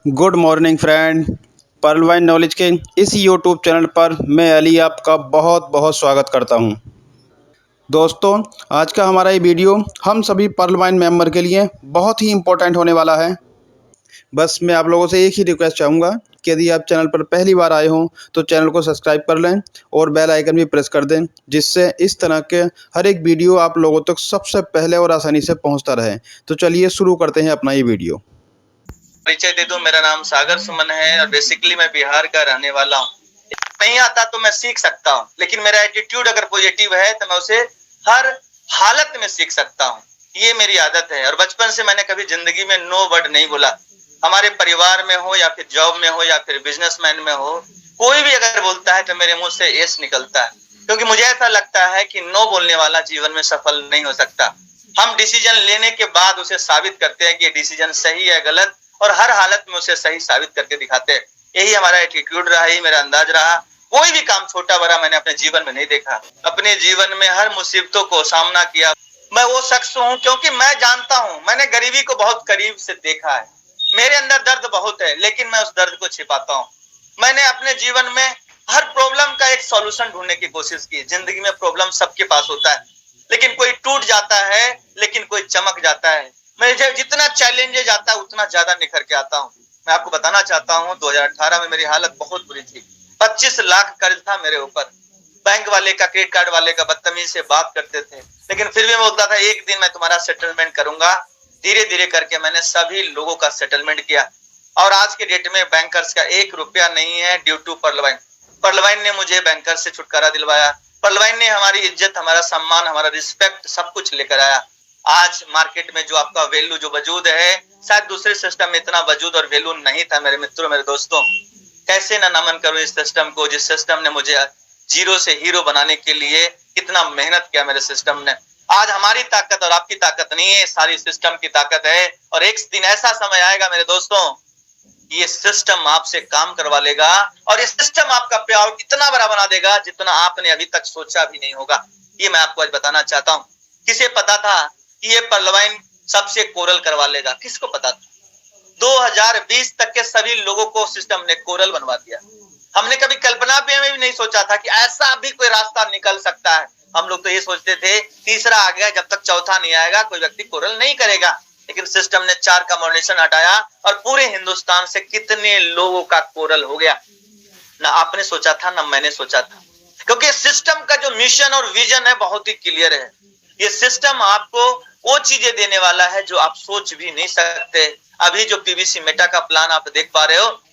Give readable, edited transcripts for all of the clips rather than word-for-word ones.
Good morning friend. Pearl Vine knowledge के इस YouTube channel पर मैं अली आपका बहुत बहुत स्वागत करता हूं। दोस्तों, आज का हमारा ये वीडियो हम सभी पर्ल वाइन मेंबर के लिए बहुत ही इम्पोर्टेंट होने वाला है। बस मैं आप लोगों से एक ही रिक्वेस्ट चाहूँगा कि यदि आप चैनल पर पहली बार आए हों तो चैनल को सब्सक्राइब कर लें और बेल आइकन भी प्रेस कर दें, जिससे इस तरह के हर एक वीडियो आप लोगों तक सबसे पहले और आसानी से पहुँचता रहे। तो चलिए शुरू करते हैं अपना ये वीडियो। परिचय दे दूं, मेरा नाम सागर सुमन है और बेसिकली मैं बिहार का रहने वाला हूँ। नहीं आता तो मैं सीख सकता हूँ, लेकिन मेरा एटीट्यूड अगर पॉजिटिव है तो मैं उसे हर हालत में सीख सकता हूँ। ये मेरी आदत है और बचपन से मैंने कभी जिंदगी में नो वर्ड नहीं बोला। हमारे परिवार में हो या फिर जॉब में हो या फिर बिजनेसमैन में हो, कोई भी अगर बोलता है तो मेरे मुंह से यस निकलता है, क्योंकि मुझे ऐसा लगता है कि नो बोलने वाला जीवन में सफल नहीं हो सकता। हम डिसीजन लेने के बाद उसे साबित करते हैं कि ये डिसीजन सही है गलत, और हर हालत में उसे सही साबित करके दिखाते हैं। यही हमारा एटीट्यूड रहा, यही मेरा अंदाज रहा। कोई भी काम छोटा बड़ा मैंने अपने जीवन में नहीं देखा। अपने जीवन में हर मुसीबतों को सामना किया। मैं वो शख्स हूँ क्योंकि मैं जानता हूँ, मैंने गरीबी को बहुत करीब से देखा है। मेरे अंदर दर्द बहुत है, लेकिन मैं उस दर्द को छिपाता हूँ। मैंने अपने जीवन में हर प्रॉब्लम का एक सॉल्यूशन ढूंढने की कोशिश की। जिंदगी में प्रॉब्लम सबके पास होता है, लेकिन कोई टूट जाता है, लेकिन कोई चमक जाता है। मुझे जितना चैलेंजेज आता है उतना ज्यादा निखर के आता हूँ। मैं आपको बताना चाहता हूँ, 2018 में मेरी हालत बहुत बुरी थी। 25 लाख कर्ज था मेरे ऊपर। बैंक वाले का, क्रेडिट कार्ड वाले का बदतमीजी से बात करते थे, लेकिन फिर भी मैं बोलता था एक दिन मैं तुम्हारा सेटलमेंट करूंगा। धीरे धीरे करके मैंने सभी लोगों का सेटलमेंट किया और आज के डेट में बैंकर्स का 1 रुपया नहीं है due to Pearl Vine. Pearl Vine ने मुझे बैंकर से छुटकारा दिलवाया। पर्ल वाइन ने हमारी इज्जत, हमारा सम्मान, हमारा रिस्पेक्ट सब कुछ लेकर आया। आज मार्केट में जो आपका वैल्यू जो वजूद है, शायद दूसरे सिस्टम में इतना वजूद और वैल्यू नहीं था। मेरे मित्रों, मेरे दोस्तों, कैसे ना नमन करूं इस सिस्टम को, जिस सिस्टम ने मुझे जीरो से हीरो बनाने के लिए कितना मेहनत किया। मेरे सिस्टम ने, आज हमारी ताकत और आपकी ताकत नहीं है, सारी सिस्टम की ताकत है। और एक दिन ऐसा समय आएगा मेरे दोस्तों, ये सिस्टम आपसे काम करवा लेगा और ये सिस्टम आपका पे आउट इतना बड़ा बना देगा जितना आपने अभी तक सोचा भी नहीं होगा। ये मैं आपको आज बताना चाहता हूँ। किसे पता था कि ये पर्ल वाइन सबसे कोरल करवा लेगा? किसको पता था? 2020 तक के सभी लोगों को सिस्टम ने कोरल बनवा दिया। हमने कभी कल्पना में भी नहीं सोचा था कि ऐसा भी कोई रास्ता निकल सकता है। हम लोग तो ये सोचते थे तीसरा आ गया, जब तक चौथा नहीं आएगा कोई व्यक्ति कोरल नहीं करेगा। लेकिन सिस्टम ने 4 का मॉडरेशन हटाया और पूरे हिंदुस्तान से कितने लोगों का कोरल हो गया। ना आपने सोचा था, ना मैंने सोचा था, क्योंकि सिस्टम का जो मिशन और विजन है बहुत ही क्लियर है। ये सिस्टम आपको वो चीजें देने वाला है जो आप सोच भी नहीं सकते। अभी जो पीवीसी मेटा का प्लान आप देख पा रहे हो,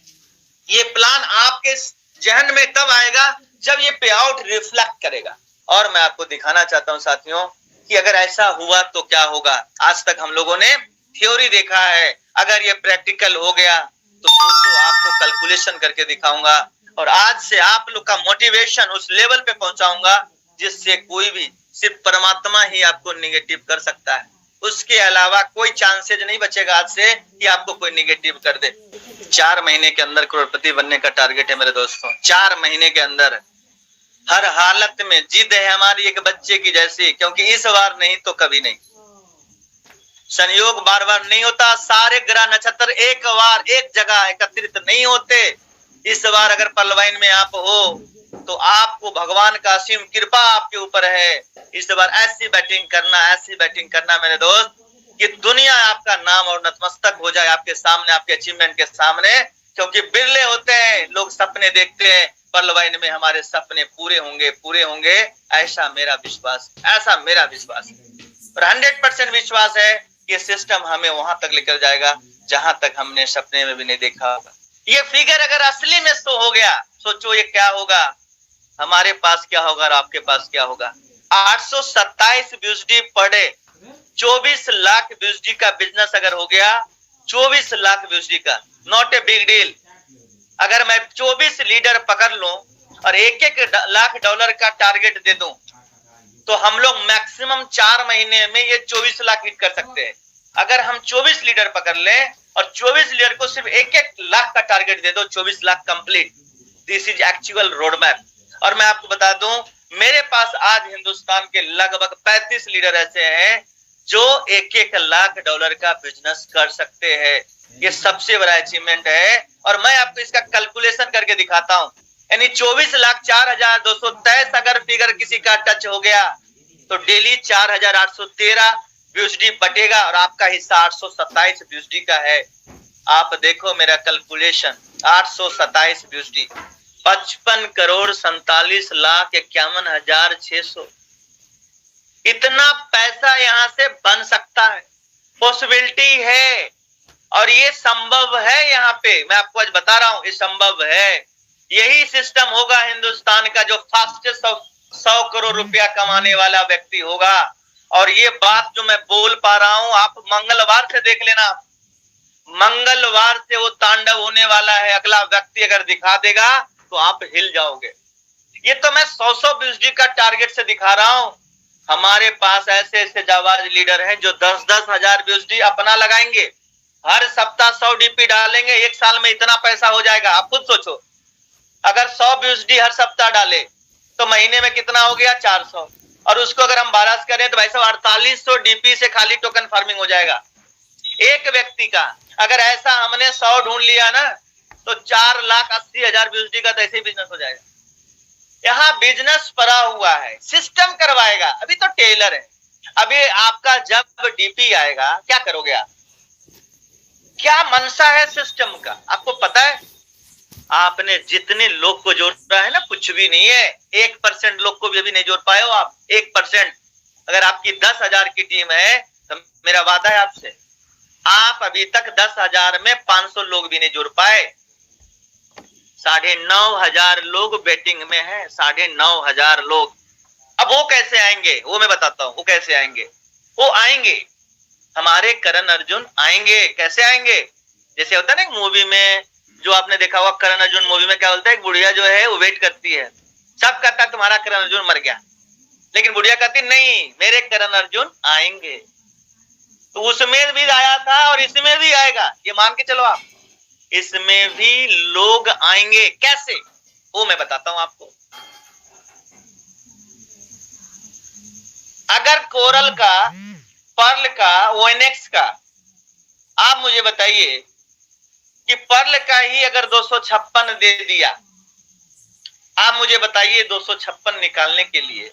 ये प्लान आपके जहन में तब आएगा जब ये पे आउट रिफ्लेक्ट करेगा। और मैं आपको दिखाना चाहता हूं साथियों कि अगर ऐसा हुआ तो क्या होगा। आज तक हम लोगों ने थ्योरी देखा है, अगर ये प्रैक्टिकल हो गया तो सोचो, आपको कैलकुलेशन करके दिखाऊंगा और आज से आप लोग का मोटिवेशन उस लेवल पे पहुंचाऊंगा जिससे कोई भी, सिर्फ परमात्मा ही आपको निगेटिव कर सकता है। उसके अलावा कोई चांसेज नहीं बचेगा आज से कि आपको कोई निगेटिव कर दे। 4 महीने के अंदर करोड़पति बनने का टारगेट है मेरे दोस्तों। 4 महीने के अंदर हर हालत में जिद है हमारी एक बच्चे की जैसी, क्योंकि इस बार नहीं तो कभी नहीं। संयोग बार बार नहीं होता। सारे ग्रह नक्षत्र एक बार एक जगह एकत्रित नहीं होते। इस बार अगर पर्ल वाइन में आप हो तो आपको भगवान का असीम कृपा आपके ऊपर है। इस बार ऐसी बैटिंग करना, ऐसी बैटिंग करना मेरे दोस्त कि दुनिया आपका नाम और नतमस्तक हो जाए आपके सामने, आपके अचीवमेंट के सामने। क्योंकि बिरले होते हैं लोग सपने देखते हैं, पर्ल वाइन में हमारे सपने पूरे होंगे, पूरे होंगे, ऐसा मेरा विश्वास, ऐसा मेरा विश्वास और 100% विश्वास है कि सिस्टम हमें वहां तक लेकर जाएगा जहां तक हमने सपने में भी नहीं देखा। ये फिगर अगर असली में शो हो गया, सोचो ये क्या होगा, हमारे पास क्या होगा और आपके पास क्या होगा। 827 USD per day, 24 lakh USD का बिजनेस अगर हो गया, 24 लाख यूएसडी का, नॉट ए बिग डील। अगर मैं 24 लीडर पकड़ लूं और 1-1 लाख डॉलर का टारगेट दे दूं तो हम लोग मैक्सिमम 4 महीने में ये 24 लाख हिट कर सकते हैं। अगर हम 24 लीडर पकड़ लें और 24 लीडर को सिर्फ 1-1 लाख का टारगेट दे दो, 24 lakh complete. This is actual road map. और मैं आपको बता दूं, मेरे पास आज हिंदुस्तान के लगभग 35 लीडर ऐसे हैं जो 1-1 लाख डॉलर का बिजनेस कर सकते हैं। ये सबसे बड़ा अचीवमेंट है और मैं आपको इसका कैलकुलेशन करके दिखाता हूं। यानी 24,04,223 अगर फिगर किसी का टच हो गया तो डेली 4,813 बीएसडी बटेगा और आपका हिस्सा 827 बीएसडी का है। आप देखो मेरा कैलकुलेशन 827 बीएसडी 55,47,51,600 इतना पैसा यहां से बन सकता है, पॉसिबिलिटी है और ये संभव है। यहाँ पे मैं आपको आज बता रहा हूं ये संभव है। यही सिस्टम होगा हिंदुस्तान का जो फास्टेस्ट 100 करोड़ रुपया कमाने वाला व्यक्ति होगा। और ये बात जो मैं बोल पा रहा हूं आप मंगलवार से देख लेना, मंगलवार से वो तांडव होने वाला है। अगला व्यक्ति अगर दिखा देगा तो आप हिल जाओगे। ये तो मैं 100 बीएसडी का टारगेट से दिखा रहा हूं। हमारे पास ऐसे ऐसे जाबाज लीडर हैं जो 10-10 हजार बीएसडी अपना लगाएंगे, हर सप्ताह 100 डीपी डालेंगे, एक साल में इतना पैसा हो जाएगा। आप खुद सोचो, अगर 100 बीएसडी हर सप्ताह डाले तो महीने में कितना हो गया 400, और उसको अगर हम 12 करें तो भाई साहब 4800 डीपी से खाली टोकन फार्मिंग हो जाएगा एक व्यक्ति का। अगर ऐसा हमने 100 ढूंढ लिया ना तो 4,80,000 बीएसडी का तो ऐसे ही बिजनेस हो जाएगा। यहाँ बिजनेस पड़ा हुआ है, सिस्टम करवाएगा। अभी तो टेलर है। अभी आपका जब डीपी आएगा क्या करोगे आप? क्या मनसा है सिस्टम का आपको पता है? आपने जितने लोग को जोड़ा है ना कुछ भी नहीं है। 1% लोग को भी अभी नहीं जोड़ पाए हो आप। 1%। अगर आपकी 10,000 की टीम है तो मेरा वादा है आपसे, आप अभी तक 10,000 में 500 लोग भी नहीं जोड़ पाए। 9,500 लोग बैटिंग में हैं, 9,500 लोग। अब वो कैसे आएंगे वो मैं बताता हूं। वो कैसे आएंगे? वो आएंगे, हमारे करण अर्जुन आएंगे। कैसे आएंगे? जैसे होता है ना एक मूवी में, जो आपने देखा हुआ करण अर्जुन मूवी में क्या बोलता है, एक बुढ़िया जो है वो वेट करती है, सब कहता है तुम्हारा करण अर्जुन मर गया, लेकिन बुढ़िया कहती नहीं मेरे करण अर्जुन आएंगे। तो उसमें भी आया था और इसमें भी आएगा, ये मान के चलो आप। इसमें भी लोग आएंगे। कैसे वो मैं बताता हूं आपको। अगर कोरल का, पर्ल का, ओएनएक्स का, आप मुझे बताइए कि पर्ल का ही अगर 256 दे दिया, आप मुझे बताइए 256 निकालने के लिए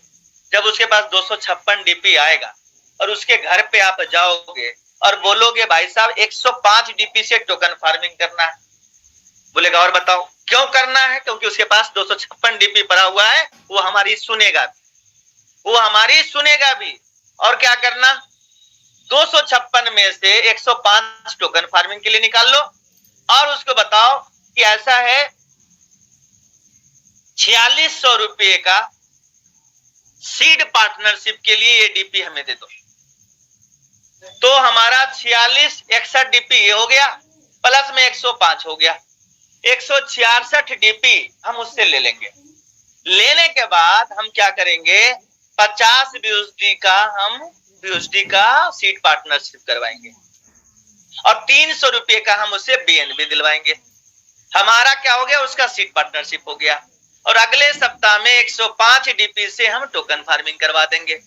जब उसके पास 256 डीपी आएगा और उसके घर पे आप जाओगे और बोलोगे भाई साहब 105 डीपी से टोकन फार्मिंग करना है, बोलेगा और बताओ क्यों करना है? क्योंकि उसके पास 256 डीपी पड़ा हुआ है, वो हमारी सुनेगा, वो हमारी सुनेगा भी। और क्या करना, 256 में से 105 टोकन फार्मिंग के लिए निकाल लो और उसको बताओ कि ऐसा है 4600 रुपये का सीड पार्टनरशिप के लिए ये डीपी हमें दे दो। तो हमारा 46 61 डीपी ये हो गया, प्लस में 105 हो गया, 166 डीपी हम उससे ले लेंगे। लेने के बाद हम क्या करेंगे, 50 बीएसडी का हम बीएसडी का सीड पार्टनरशिप करवाएंगे और 300 रुपये का हम उसे बीएनबी दिलवाएंगे। हमारा क्या हो गया, उसका सीड पार्टनरशिप हो गया। और अगले सप्ताह में 105 डीपी से हम टोकन फार्मिंग करवा देंगे।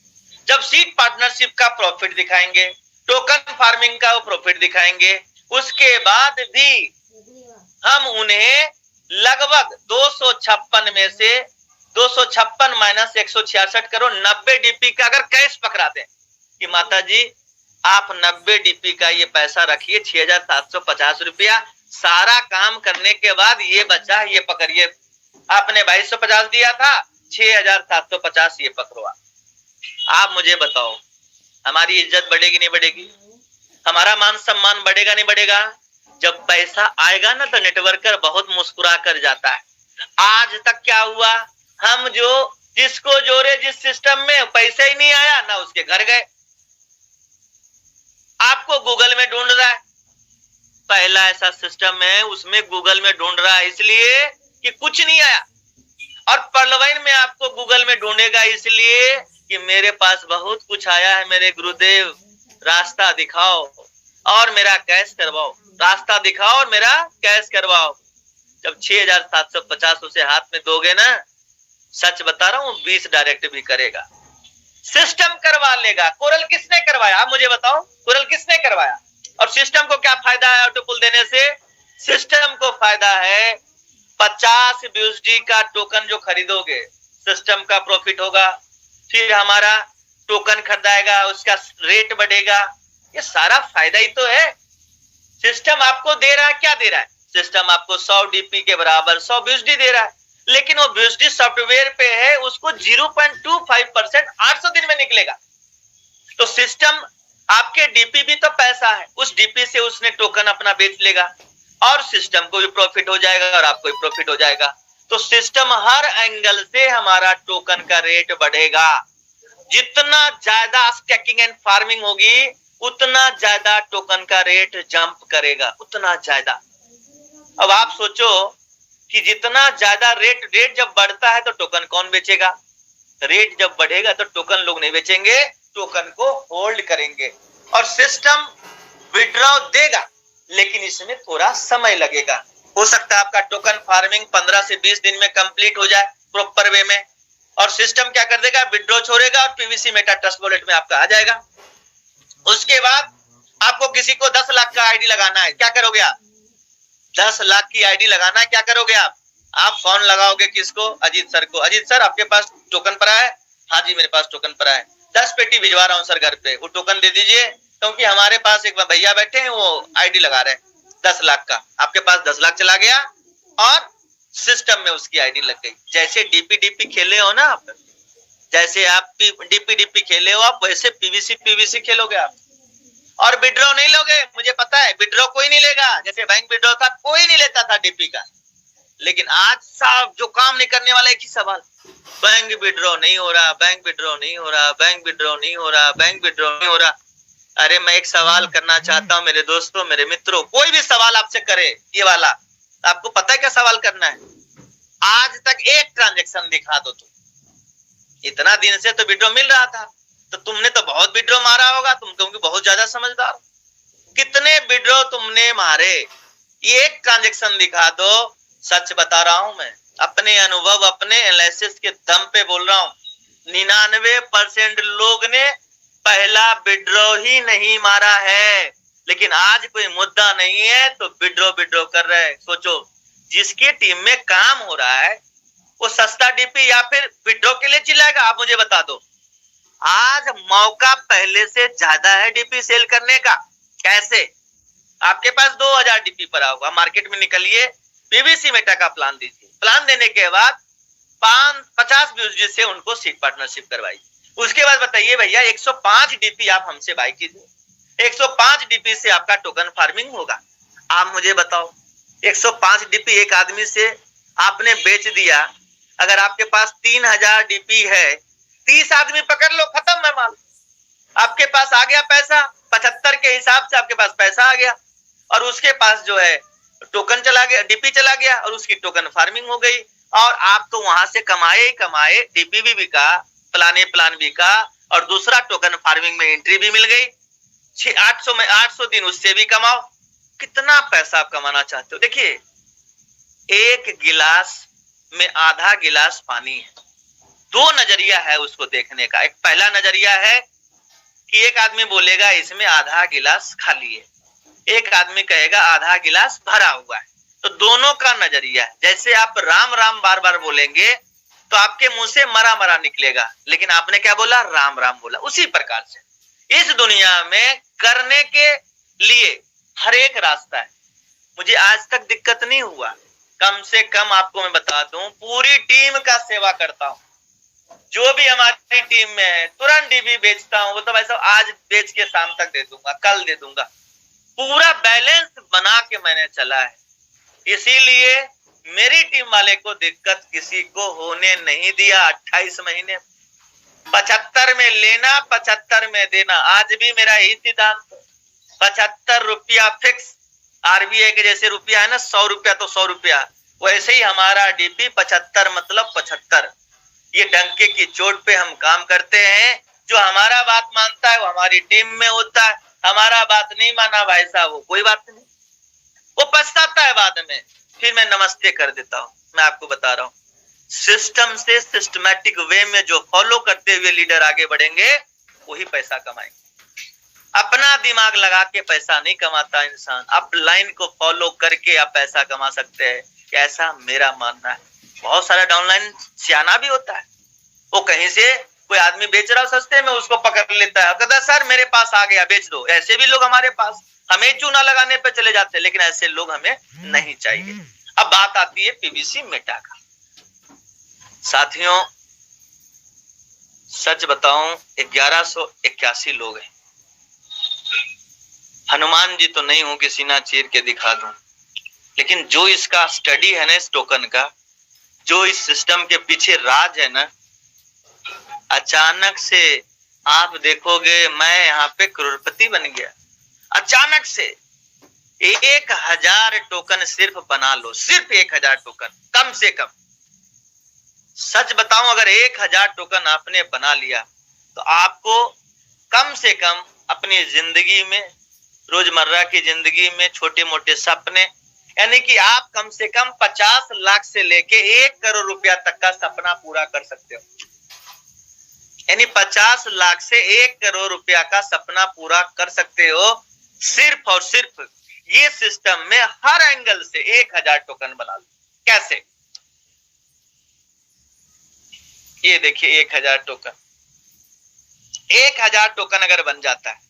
जब सीड पार्टनरशिप का प्रॉफिट दिखाएंगे, टोकन फार्मिंग का वो प्रॉफिट दिखाएंगे, उसके बाद भी हम उन्हें लगभग 256 में से 256 माइनस 166 करो 90 डीपी का अगर कैश पकड़ा दें कि माता जी आप 90 डीपी का ये पैसा रखिए 6,750 रुपया, सारा काम करने के बाद ये बचा, ये पकड़िए, आपने 2,250 दिया था, 6,750 ये पकड़ो। आप मुझे बताओ हमारी इज्जत बढ़ेगी नहीं बढ़ेगी? हमारा मान सम्मान बढ़ेगा नहीं बढ़ेगा? जब पैसा आएगा ना तो नेटवर्कर बहुत मुस्कुरा कर जाता है। आज तक क्या हुआ, हम जो जिसको जोड़े जिस सिस्टम में पैसा ही नहीं आया ना उसके घर गए, आपको गूगल में ढूंढ रहा है। पहला ऐसा सिस्टम है उसमें गूगल में ढूंढ रहा है इसलिए कि कुछ नहीं आया, और पर्लवाइन में आपको गूगल में ढूंढेगा इसलिए कि मेरे पास बहुत कुछ आया है, मेरे गुरुदेव रास्ता दिखाओ और मेरा कैश करवाओ, रास्ता दिखाओ और मेरा कैश करवाओ। जब 6,750 उसे हाथ में दोगे ना, सच बता रहा हूं 20 डायरेक्ट भी करेगा, सिस्टम करवा लेगा। कोरल किसने करवाया आप मुझे बताओ, कोरल किसने करवाया? और सिस्टम को क्या फायदा है ऑटो पुल देने से? सिस्टम को फायदा है 50 BUSD का टोकन जो खरीदोगे सिस्टम का प्रॉफिट होगा, फिर हमारा टोकन खरीदाएगा उसका रेट बढ़ेगा, ये सारा फायदा ही तो है। सिस्टम आपको दे रहा है, क्या दे रहा है? सिस्टम आपको 100 DP के बराबर 100 BUSD दे रहा है, लेकिन वो BUSD सॉफ्टवेयर पे है, उसको 0.25% 800 दिन में निकलेगा। तो सिस्टम आपके डीपी भी तो पैसा है, उस डीपी से उसने टोकन अपना बेच लेगा और सिस्टम को भी प्रॉफिट हो जाएगा और आपको भी प्रॉफिट हो जाएगा। तो सिस्टम हर एंगल से हमारा टोकन का रेट बढ़ेगा। जितना ज्यादा स्टैकिंग एंड फार्मिंग होगी उतना ज्यादा टोकन का रेट जंप करेगा, उतना ज्यादा। अब आप सोचो कि जितना ज्यादा रेट जब बढ़ता है तो टोकन कौन बेचेगा? रेट जब बढ़ेगा तो टोकन लोग नहीं बेचेंगे, टोकन को होल्ड करेंगे और सिस्टम विड्रॉ देगा, लेकिन इसमें थोड़ा समय लगेगा। हो सकता है आपका टोकन फार्मिंग 15 से 20 दिन में कंप्लीट हो जाए प्रॉपर वे में, और सिस्टम क्या कर देगा? विड्रॉ छोड़ेगा और पीवीसी मेटा ट्रस्ट वॉलेट में आपका आ जाएगा। उसके बाद आपको किसी को 10 लाख का आईडी लगाना है, क्या करोगे आप? 10 लाख की आईडी लगाना है, क्या करोगे आप? आप फोन लगाओगे किसको? अजीत सर को। अजीत सर आपके पास टोकन पड़ा है? हाँ जी मेरे पास टोकन पड़ा है, 10 पेटी भिजवा रहा हूँ सर घर पे, वो टोकन दे दीजिए, क्योंकि हमारे पास एक भैया बैठे हैं वो आईडी लगा रहे हैं 10 लाख का। आपके पास 10 लाख चला गया और सिस्टम में उसकी आईडी लग गई। जैसे डीपी खेले हो ना आप, जैसे आप डीपी खेले हो आप, वैसे पीवीसी खेलोगे आप और विड्रॉ नहीं लोगे। मुझे पता है विड्रॉ कोई नहीं लेगा, जैसे बैंक विड्रॉ था कोई नहीं लेता था डीपी का, लेकिन आज साहब जो काम नहीं करने वाला एक ही सवाल, बैंक विड्रॉ नहीं हो रहा, बैंक विड्रॉ नहीं हो रहा, बैंक विड्रॉ नहीं हो रहा, बैंक विड्रॉ नहीं हो रहा। अरे मैं एक सवाल करना चाहता हूं मेरे दोस्तों, मेरे मित्रों, कोई भी सवाल आपसे करे ये वाला, आपको पता है क्या सवाल करना है? आज तक एक ट्रांजेक्शन दिखा दो तुम। इतना दिन से तो विड्रॉ मिल रहा था, तो तुमने तो बहुत विड्रॉ मारा होगा, तुम क्योंकि बहुत ज्यादा समझदार। कितने विड्रॉ तुमने मारे? एक ट्रांजेक्शन दिखा दो। सच बता रहा हूं मैं, अपने अनुभव अपने एनालिसिस के दम पे बोल रहा हूं, 99% लोग ने पहला विड्रॉ ही नहीं मारा है, लेकिन आज कोई मुद्दा नहीं है तो विड्रॉ कर रहे हैं। सोचो जिसकी टीम में काम हो रहा है वो सस्ता डीपी या फिर विड्रॉ के लिए चिल्लाएगा? आप मुझे बता दो। आज मौका पहले से ज्यादा है डीपी सेल करने का। कैसे? आपके पास 2000 डीपी पड़ा होगा, मार्केट में निकलिए, पीवीसी मेटा का प्लान दीजिए, प्लान देने के बाद 50 BUSD से उनको सीट पार्टनरशिप करवाइए। उसके बाद बताइए भैया 105 डीपी आप हमसे बाय कीजिए, 105 डीपी से आपका टोकन फार्मिंग होगा। आप मुझे बताओ 105 डीपी एक आदमी से आपने बेच दिया, अगर आपके पास 3000 डीपी है, 30 आदमी पकड़ लो, खत्म है माल। आपके पास आ गया पैसा, 75 के हिसाब से आपके पास पैसा आ गया, और उसके पास जो है टोकन चला गया, डीपी चला गया, और उसकी टोकन फार्मिंग हो गई, और आप तो वहां से कमाए ही कमाए, डीपी भी बिका, प्लान बिका, और दूसरा टोकन फार्मिंग में एंट्री भी मिल गई। 800 दिन उससे भी कमाओ। कितना पैसा आप कमाना चाहते हो? देखिए एक गिलास में आधा गिलास पानी है, दो नजरिया है उसको देखने का। एक पहला नजरिया है कि एक आदमी बोलेगा इसमें आधा गिलास खाली है, एक आदमी कहेगा आधा गिलास भरा हुआ है। तो दोनों का नजरिया है। जैसे आप राम राम बार बार बोलेंगे तो आपके मुंह से मरा मरा निकलेगा, लेकिन आपने क्या बोला? राम राम बोला। उसी प्रकार से इस दुनिया में करने के लिए हर एक रास्ता है। मुझे आज तक दिक्कत नहीं हुआ, कम से कम आपको मैं बता दूं, पूरी टीम का सेवा करता हूं। जो भी हमारी टीम में है तुरंत डीबी बेचता हूं, वो तो भाई साहब आज बेच के शाम तक दे दूंगा, कल दे दूंगा। पूरा बैलेंस बना के मैंने चला है, इसीलिए मेरी टीम वाले को दिक्कत किसी को होने नहीं दिया। 28 महीने 75 में लेना, 75 में देना, आज भी मेरा यही सिद्धांत। 75 रुपया फिक्स, आरबीआई के जैसे रुपया है ना 100 रुपया तो 100 रुपया, वैसे ही हमारा डीपी 75 मतलब 75। ये डंके की चोट पे हम काम करते हैं। जो हमारा बात मानता है वो हमारी टीम में होता है, हमारा बात नहीं माना भाई साहब वो कोई बात नहीं, वो पछताता है बाद में, फिर मैं नमस्ते कर देता हूं। मैं आपको बता रहा हूं, सिस्टम से सिस्टमैटिक वे में जो फॉलो करते हुए लीडर आगे बढ़ेंगे वही पैसा कमाएंगे। अपना दिमाग लगा के पैसा नहीं कमाता इंसान, अपलाइन को फॉलो करके आप पैसा कमा सकते हैं, ऐसा मेरा मानना है। बहुत सारा डाउनलाइन सियाना भी होता है, वो कहीं से कोई आदमी बेच रहा सस्ते में, उसको पकड़ लेता है, कहता है सर मेरे पास आ गया बेच दो। ऐसे भी लोग हमारे पास, हमें चूना लगाने पे चले जाते हैं, लेकिन ऐसे लोग हमें नहीं चाहिए। अब बात आती है पीवीसी मेटा का। साथियों सच बताऊं 1181 लोग हैं। हनुमान जी तो नहीं हूं कि सीना चीर के दिखा दूं, लेकिन जो इसका स्टडी है ना, इस टोकन का, जो इस सिस्टम के पीछे राज है ना, अचानक से आप देखोगे मैं यहाँ पे करोड़पति बन गया। अचानक से 1000 टोकन सिर्फ बना लो, सिर्फ 1000 टोकन कम से कम। सच बताऊं अगर 1000 टोकन आपने बना लिया तो आपको कम से कम अपनी जिंदगी में, रोजमर्रा की जिंदगी में छोटे मोटे सपने, यानी कि आप कम से कम 50 लाख से लेके 1 करोड़ रुपया तक का सपना पूरा कर सकते हो। यानी 50 लाख से 1 करोड़ रुपया का सपना पूरा कर सकते हो, सिर्फ और सिर्फ ये सिस्टम में हर एंगल से 1000 टोकन बना लो। कैसे? ये देखिए 1000 टोकन, 1000 टोकन अगर बन जाता है,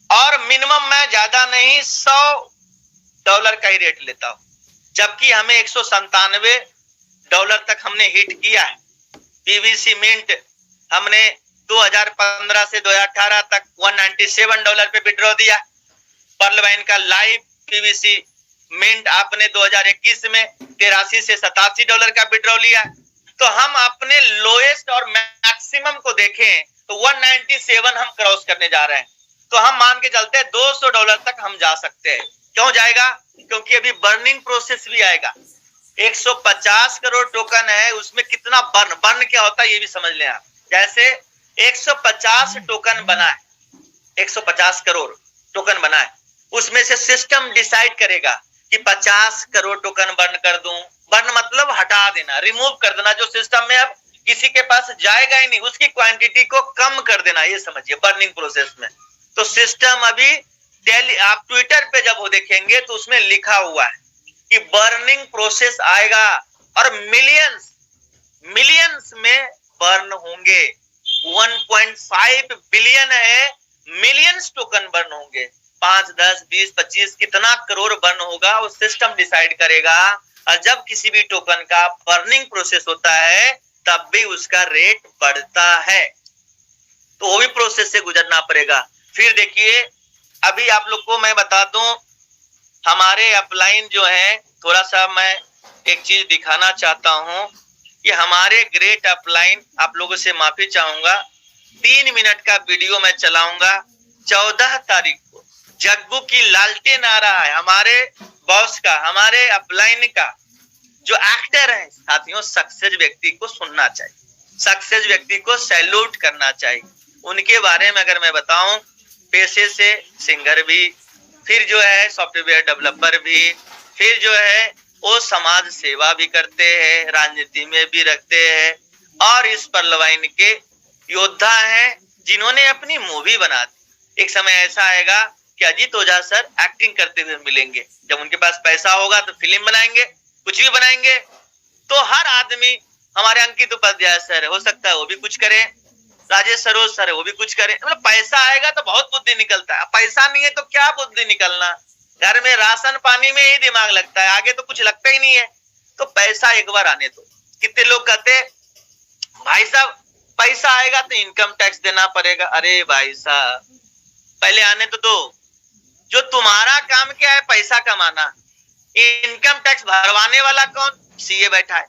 और मिनिमम मैं ज्यादा नहीं $100 का ही रेट लेता हूं, जबकि हमें $197 तक हमने हिट किया है। पीवीसी मिंट हमने 2015 से 2018 तक $197 पे विड्रॉ दिया। पर्ल वाइन का लाइव पीवीसी मिंट आपने 2021 में $83 से $87 का विड्रॉ लिया। तो हम अपने लोएस्ट और मैक्सिमम को देखें तो 197 हम क्रॉस करने जा रहे हैं। तो हम मान के चलते हैं $200 तक हम जा सकते हैं। क्यों जाएगा? क्योंकि अभी बर्निंग प्रोसेस भी आएगा। 150 करोड़ टोकन है, उसमें कितना बर्न क्या होता है ये भी समझ लें आप। जैसे 150 टोकन बना है, 150 करोड़ टोकन बना है, उसमें से सिस्टम डिसाइड करेगा कि 50 करोड़ टोकन बर्न कर दूं। बर्न मतलब हटा देना, रिमूव कर देना, जो सिस्टम में अब किसी के पास जाएगा ही नहीं, उसकी क्वांटिटी को कम कर देना, ये समझिए बर्निंग प्रोसेस में। तो सिस्टम अभी आप ट्विटर पे जब वो देखेंगे तो उसमें लिखा हुआ है कि बर्निंग प्रोसेस आएगा और मिलियंस में बर्न होंगे। 1.5 बिलियन है, मिलियंस टोकन बर्न होंगे। 5, 10, 20, 25 कितना करोड़ बर्न होगा वो सिस्टम डिसाइड करेगा। और जब किसी भी टोकन का बर्निंग प्रोसेस होता है तब भी उसका रेट बढ़ता है, तो वो भी प्रोसेस से गुजरना पड़ेगा। फिर देखिए अभी आप लोग को मैं बता दूं, हमारे अपलाइन जो है, थोड़ा सा मैं एक चीज दिखाना चाहता हूं कि हमारे ग्रेट अपलाइन, आप लोगों से माफी चाहूंगा, 3 मिनट का वीडियो मैं चलाऊंगा। 14 तारीख को जग्गू की लालटेन आ रहा है, हमारे बॉस का, हमारे अपलाइन का जो एक्टर है। साथियों सक्सेस व्यक्ति को सुनना चाहिए, सक्सेस व्यक्ति को सैल्यूट करना चाहिए। उनके बारे में अगर मैं बताऊं, पेशे से सिंगर भी, फिर जो है सॉफ्टवेयर डेवलपर भी, फिर जो है वो समाज सेवा भी करते हैं, राजनीति में भी रखते हैं, और इस पर्ल वाइन के योद्धा हैं जिन्होंने अपनी मूवी बना दी। एक समय ऐसा आएगा कि अजीत ओझा सर एक्टिंग करते हुए मिलेंगे, जब उनके पास पैसा होगा तो फिल्म बनाएंगे, कुछ भी बनाएंगे। तो हर आदमी, हमारे अंकित उपाध्याय सर हो सकता है वो भी कुछ करें, राजेश सरोज सर वो भी कुछ करें। मतलब पैसा आएगा तो बहुत बुद्धि निकलता है, पैसा नहीं है तो क्या बुद्धि निकलना। घर में राशन पानी में ही दिमाग लगता है, आगे तो कुछ लगता ही नहीं है। तो पैसा एक बार आने दो। कितने लोग कहते भाई साहब पैसा आएगा तो इनकम टैक्स देना पड़ेगा। अरे भाई साहब पहले आने तो दो। जो तुम्हारा काम क्या है? पैसा कमाना। इनकम टैक्स भरवाने वाला कौन? सीए बैठा है।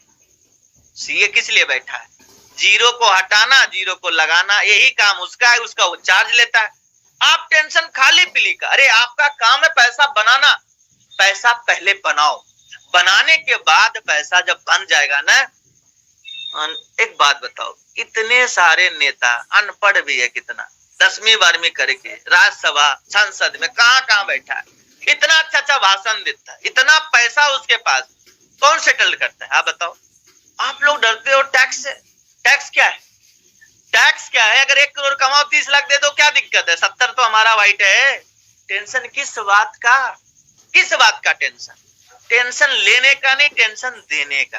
सीए किस लिए बैठा है? जीरो को हटाना, जीरो को लगाना, यही काम उसका है, उसका वो चार्ज लेता है। आप टेंशन खाली पीली का। अरे आपका काम है पैसा बनाना, पैसा पहले बनाओ, बनाने के बाद पैसा जब बन जाएगा ना। एक बात बताओ, इतने सारे नेता अनपढ़ भी है, कितना 10वीं 12वीं करके राज्यसभा संसद में कहां बैठा है, इतना अच्छा भाषण देता है, इतना पैसा उसके पास, कौन सेटल करता है? आप बताओ। आप लोग डरते हो टैक्स से। टैक्स क्या है? टैक्स क्या है? अगर 1 करोड़ कमाओ, 30 लाख दे दो, क्या दिक्कत है? 70 तो हमारा वाइट है। टेंशन किस बात का? किस बात का टेंशन? टेंशन लेने का नहीं, टेंशन देने का।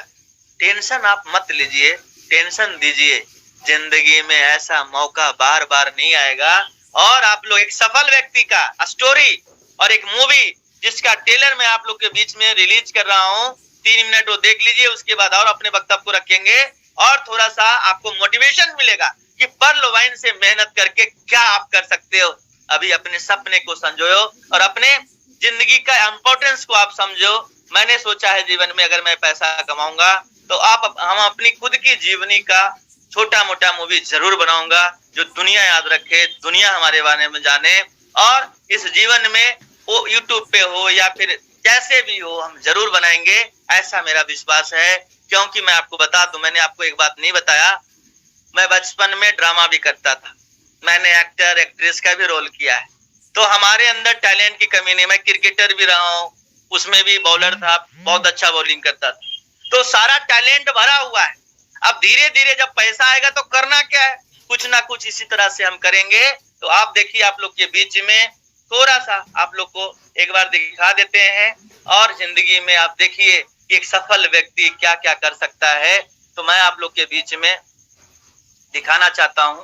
टेंशन आप मत लीजिए, टेंशन दीजिए। जिंदगी में ऐसा मौका बार बार नहीं आएगा। और आप लोग एक सफल व्यक्ति का स्टोरी और एक मूवी जिसका ट्रेलर मैं आप लोग के बीच में रिलीज कर रहा हूं, 3 मिनट वो देख लीजिए। उसके बाद और अपने वक्तव्य को रखेंगे और थोड़ा सा आपको मोटिवेशन मिलेगा कि पर्ल वाइन से मेहनत करके क्या आप कर सकते हो। अभी अपने सपने को संजोयो और अपने जिंदगी का इंपॉर्टेंस को आप समझो। मैंने सोचा है जीवन में अगर मैं पैसा कमाऊंगा तो हम अपनी खुद की जीवनी का छोटा मोटा मूवी जरूर बनाऊंगा जो दुनिया याद रखे, दुनिया हमारे बारे में जाने। और इस जीवन में वो यूट्यूब पे हो या फिर जैसे भी हो हम जरूर बनाएंगे, ऐसा मेरा विश्वास है। क्योंकि मैं आपको बता दूं, मैंने आपको एक बात नहीं बताया, मैं बचपन में ड्रामा भी करता था। मैंने एक्टर एक्ट्रेस का भी रोल किया है। तो हमारे अंदर टैलेंट की कमी नहीं। मैं क्रिकेटर भी रहा हूँ, उसमें भी बॉलर था, बहुत अच्छा बॉलिंग करता था। तो सारा टैलेंट भरा हुआ है। अब धीरे धीरे जब पैसा आएगा तो करना क्या है, कुछ ना कुछ इसी तरह से हम करेंगे। तो आप देखिए, आप लोग के बीच में थोड़ा सा आप लोग को एक बार दिखा देते हैं और जिंदगी में आप देखिए कि एक सफल व्यक्ति क्या क्या कर सकता है। तो मैं आप लोग के बीच में दिखाना चाहता हूं